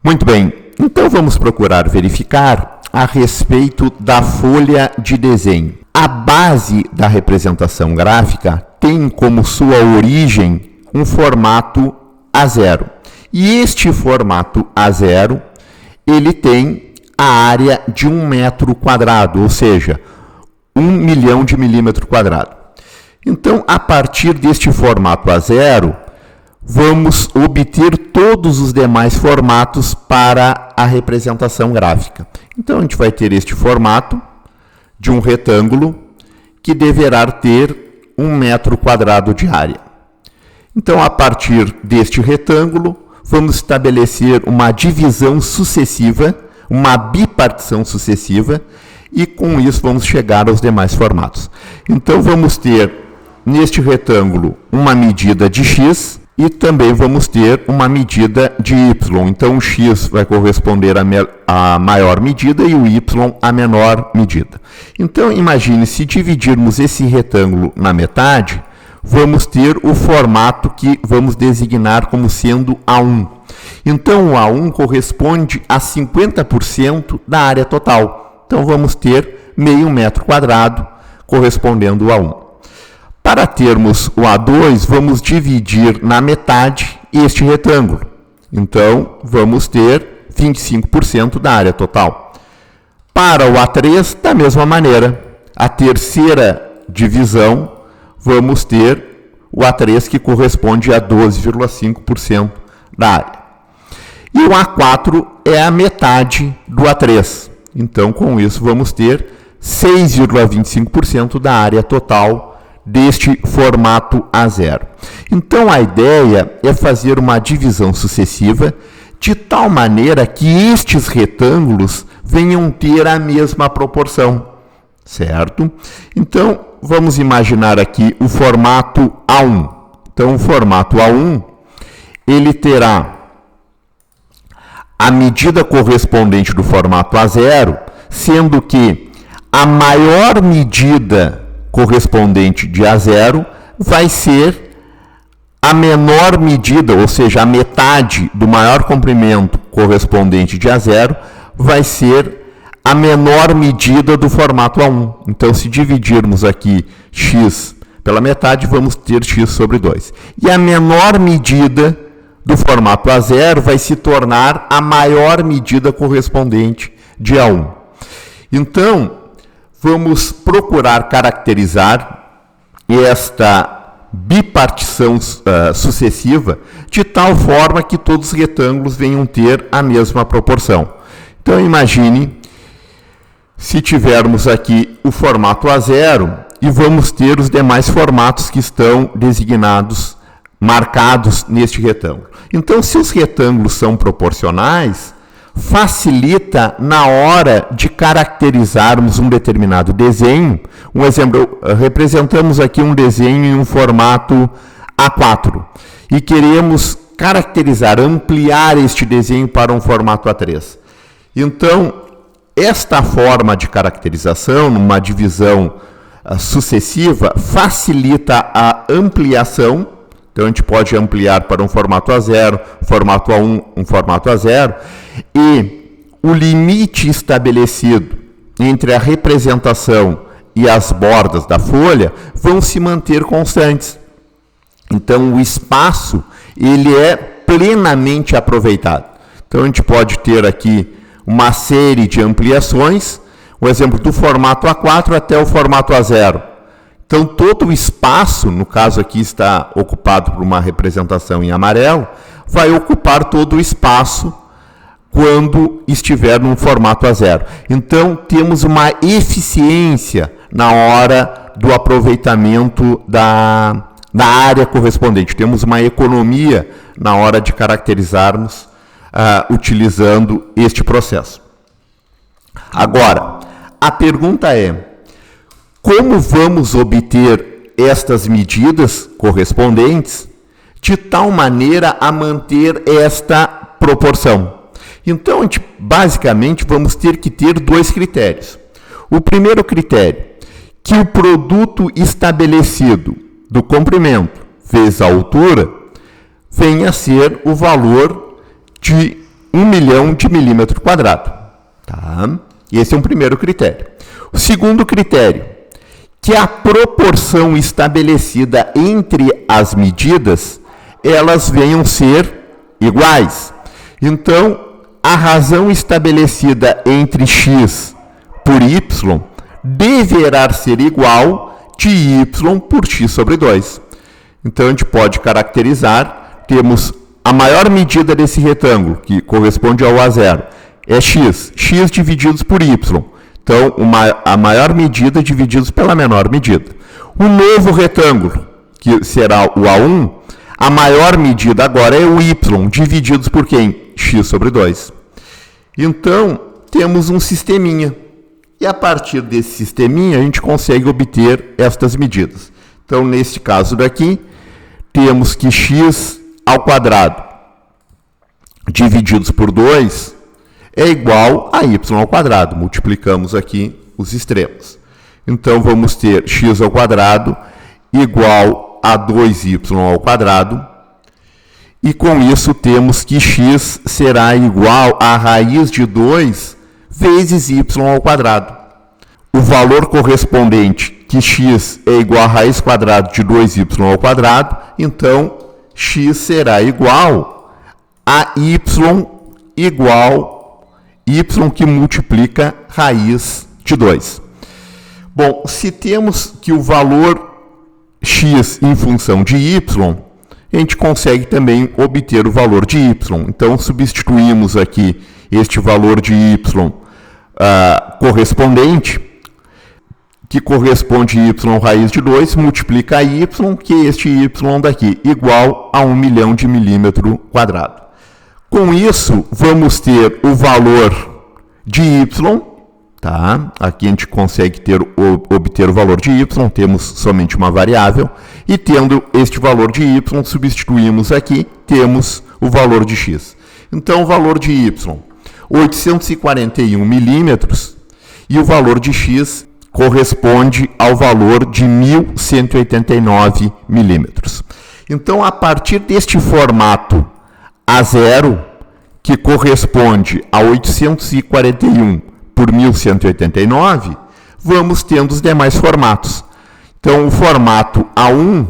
Muito bem, então vamos procurar verificar a respeito da folha de desenho. A base da representação gráfica tem como sua origem um formato A0. E este formato A0, ele tem a área de 1 metro quadrado, ou seja, 1 milhão de milímetro quadrado. Então, a partir deste formato A0, vamos obter todos os demais formatos para a representação gráfica. Então, a gente vai ter este formato de um retângulo que deverá ter 1 metro quadrado de área. Então, a partir deste retângulo, vamos estabelecer uma divisão sucessiva, uma bipartição sucessiva, e com isso vamos chegar aos demais formatos. Então, vamos ter neste retângulo uma medida de x e também vamos ter uma medida de y. Então, o x vai corresponder à maior medida e o y à menor medida. Então, imagine, se dividirmos esse retângulo na metade, vamos ter o formato que vamos designar como sendo A1. Então, o A1 corresponde a 50% da área total. Então, vamos ter meio metro quadrado correspondendo ao A1. Para termos o A2, vamos dividir na metade este retângulo. Então, vamos ter 25% da área total. Para o A3, da mesma maneira, a terceira divisão, vamos ter o A3 que corresponde a 12,5% da área. E o A4 é a metade do A3. Então, com isso, vamos ter 6,25% da área total deste formato A0. Então, a ideia é fazer uma divisão sucessiva de tal maneira que estes retângulos venham ter a mesma proporção, certo? Então, vamos imaginar aqui o formato A1. Então, o formato A1, ele terá a medida correspondente do formato A0, sendo que a maior medida correspondente de A0 vai ser a menor medida, ou seja, a metade do maior comprimento correspondente de A0 vai ser a menor medida do formato A1. Então, se dividirmos aqui x pela metade, vamos ter x sobre 2. E a menor medida do formato A0 vai se tornar a maior medida correspondente de A1. Então, vamos procurar caracterizar esta bipartição sucessiva de tal forma que todos os retângulos venham ter a mesma proporção. Então, imagine se tivermos aqui o formato A0 e vamos ter os demais formatos que estão designados, marcados neste retângulo. Então, se os retângulos são proporcionais, facilita na hora de caracterizarmos um determinado desenho. Um exemplo, representamos aqui um desenho em um formato A4 e queremos caracterizar, ampliar este desenho para um formato A3. Então, esta forma de caracterização, numa divisão sucessiva, facilita a ampliação. Então, a gente pode ampliar para um formato A0, formato A1, um formato A0, e o limite estabelecido entre a representação e as bordas da folha vão se manter constantes. Então, o espaço ele é plenamente aproveitado. Então, a gente pode ter aqui uma série de ampliações, o exemplo do formato A4 até o formato A0. Então, todo o espaço, no caso aqui está ocupado por uma representação em amarelo, vai ocupar todo o espaço quando estiver num formato A0. Então, temos uma eficiência na hora do aproveitamento da área correspondente. Temos uma economia na hora de caracterizarmos utilizando este processo. Agora, a pergunta é: como vamos obter estas medidas correspondentes de tal maneira a manter esta proporção? Então, basicamente, vamos ter que ter dois critérios. O primeiro critério, que o produto estabelecido do comprimento vezes a altura venha a ser o valor de 1 milhão de milímetro quadrado. Tá? Esse é um primeiro critério. O segundo critério, que a proporção estabelecida entre as medidas, elas venham ser iguais. Então, a razão estabelecida entre x por y deverá ser igual de y por x sobre 2. Então, a gente pode caracterizar, temos a maior medida desse retângulo, que corresponde ao A0, é x divididos por y. Então, a maior medida divididos pela menor medida. O novo retângulo, que será o A1, a maior medida agora é o y, divididos por quem? X sobre 2. Então, temos um sisteminha. E a partir desse sisteminha, a gente consegue obter estas medidas. Então, neste caso daqui, temos que x ao quadrado divididos por 2 é igual a y ao quadrado. Multiplicamos aqui os extremos. Então, vamos ter x ao quadrado igual a 2y ao quadrado. E com isso, temos que x será igual a raiz de 2 vezes y ao quadrado. O valor correspondente, que x é igual a raiz quadrada de 2y ao quadrado, então, x será igual a y igual y que multiplica raiz de 2. Bom, se temos que o valor x em função de y, a gente consegue também obter o valor de y. Então, substituímos aqui este valor de y correspondente, que corresponde a y raiz de 2, multiplica a y, que é este y daqui, igual a 1 milhão de milímetro quadrado. Com isso, vamos ter o valor de y, tá? Aqui a gente consegue obter o valor de y, temos somente uma variável, e tendo este valor de y, substituímos aqui, temos o valor de x. Então, o valor de y, 841 milímetros, e o valor de x corresponde ao valor de 1.189 milímetros. Então, a partir deste formato A0, que corresponde a 841 por 1.189, vamos tendo os demais formatos. Então, o formato A1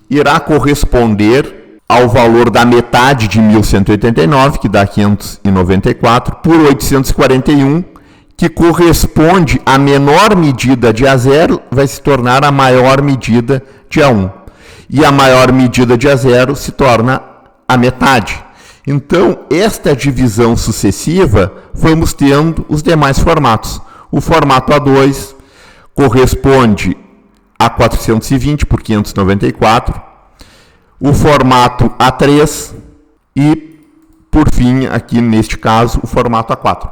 irá corresponder ao valor da metade de 1.189, que dá 594, por 841, que corresponde à menor medida de A0, vai se tornar a maior medida de A1. E a maior medida de A0 se torna a metade. Então, esta divisão sucessiva, vamos tendo os demais formatos. O formato A2 corresponde a 420 por 594. O formato A3 e, por fim, aqui neste caso, o formato A4.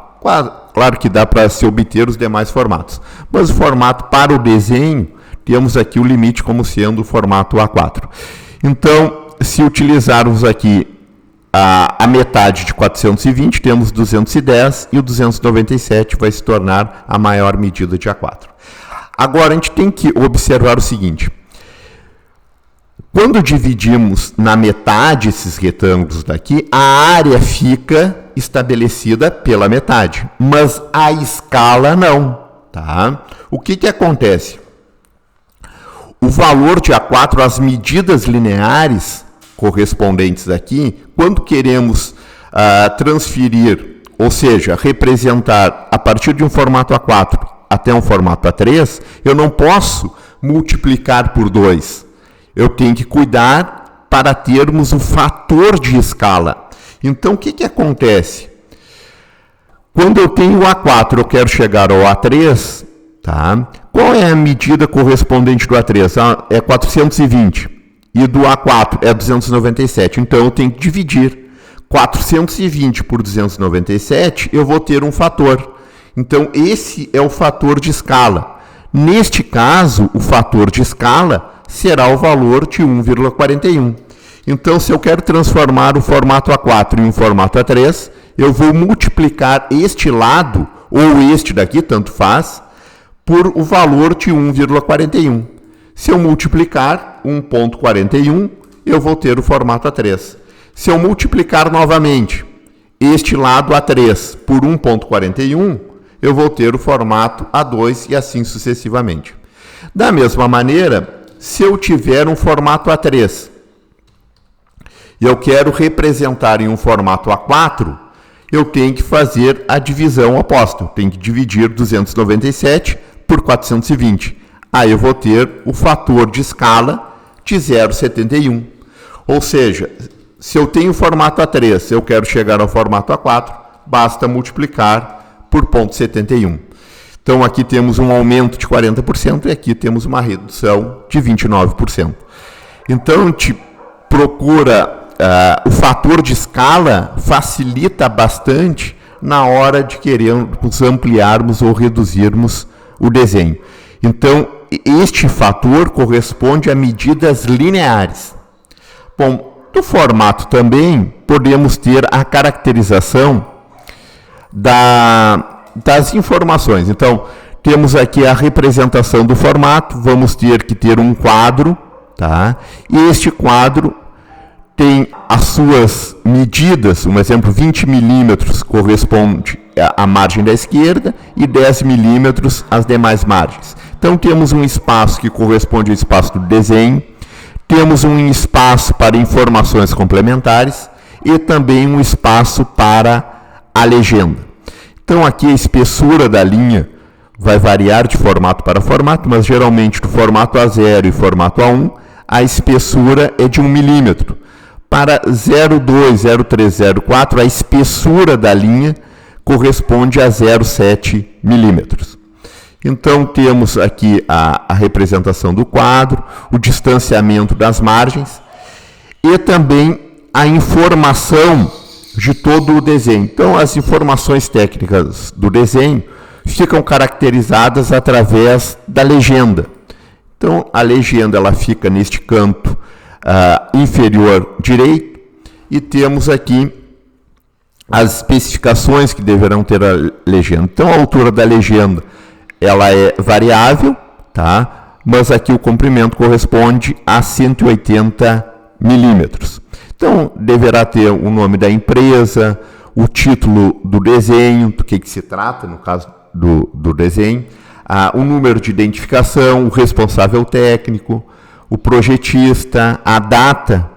Claro que dá para se obter os demais formatos, mas o formato para o desenho, temos aqui o limite como sendo o formato A4. Então, se utilizarmos aqui a metade de 420, temos 210 e o 297 vai se tornar a maior medida de A4. Agora, a gente tem que observar o seguinte. Quando dividimos na metade esses retângulos daqui, a área fica estabelecida pela metade, mas a escala não. Tá? O que acontece? O valor de A4, as medidas lineares correspondentes aqui, quando queremos transferir, ou seja, representar a partir de um formato A4 até um formato A3, eu não posso multiplicar por 2. Eu tenho que cuidar para termos o fator de escala. Então, o que acontece? Quando eu tenho o A4, eu quero chegar ao A3, tá? Qual é a medida correspondente do A3? É 420. E do A4 é 297. Então, eu tenho que dividir 420 por 297, eu vou ter um fator. Então, esse é o fator de escala. Neste caso, o fator de escala será o valor de 1,41. Então, se eu quero transformar o formato A4 em um formato A3, eu vou multiplicar este lado, ou este daqui, tanto faz, por o valor de 1,41. Se eu multiplicar 1,41, eu vou ter o formato A3. Se eu multiplicar novamente este lado A3 por 1.41, eu vou ter o formato A2 e assim sucessivamente. Da mesma maneira, se eu tiver um formato A3 e eu quero representar em um formato A4, eu tenho que fazer a divisão oposta. Eu tenho que dividir 297 por 420. Aí eu vou ter o fator de escala de 0,71. Ou seja, se eu tenho o formato A3, eu quero chegar ao formato A4, basta multiplicar por 0,71. Então aqui temos um aumento de 40% e aqui temos uma redução de 29%. Então a gente procura, o fator de escala facilita bastante na hora de querermos ampliarmos ou reduzirmos o desenho. Então este fator corresponde a medidas lineares. Bom, no formato também podemos ter a caracterização das informações. Então, temos aqui a representação do formato, vamos ter que ter um quadro, tá? E este quadro tem as suas medidas, um exemplo, 20 milímetros corresponde à margem da esquerda e 10 milímetros às demais margens. Então, temos um espaço que corresponde ao espaço do desenho, temos um espaço para informações complementares e também um espaço para a legenda. Então, aqui a espessura da linha vai variar de formato para formato, mas geralmente do formato A0 e formato A1, a espessura é de 1 milímetro. Para 0,2, 0,3, 0,4, a espessura da linha corresponde a 0,7 milímetros. Então, temos aqui a representação do quadro, o distanciamento das margens e também a informação de todo o desenho. Então, as informações técnicas do desenho ficam caracterizadas através da legenda. Então, a legenda ela fica neste canto inferior direito e temos aqui as especificações que deverão ter a legenda. Então, a altura da legenda ela é variável, tá? Mas aqui o comprimento corresponde a 180 milímetros. Então, deverá ter o nome da empresa, o título do desenho, do que se trata, no caso do desenho, o número de identificação, o responsável técnico, o projetista, a data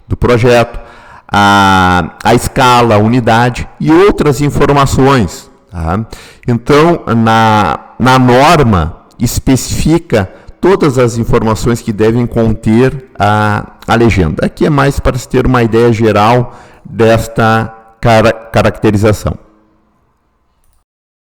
do projeto, a escala, a unidade e outras informações. Tá? Então, na norma, especifica todas as informações que devem conter a legenda. Aqui é mais para se ter uma ideia geral desta caracterização.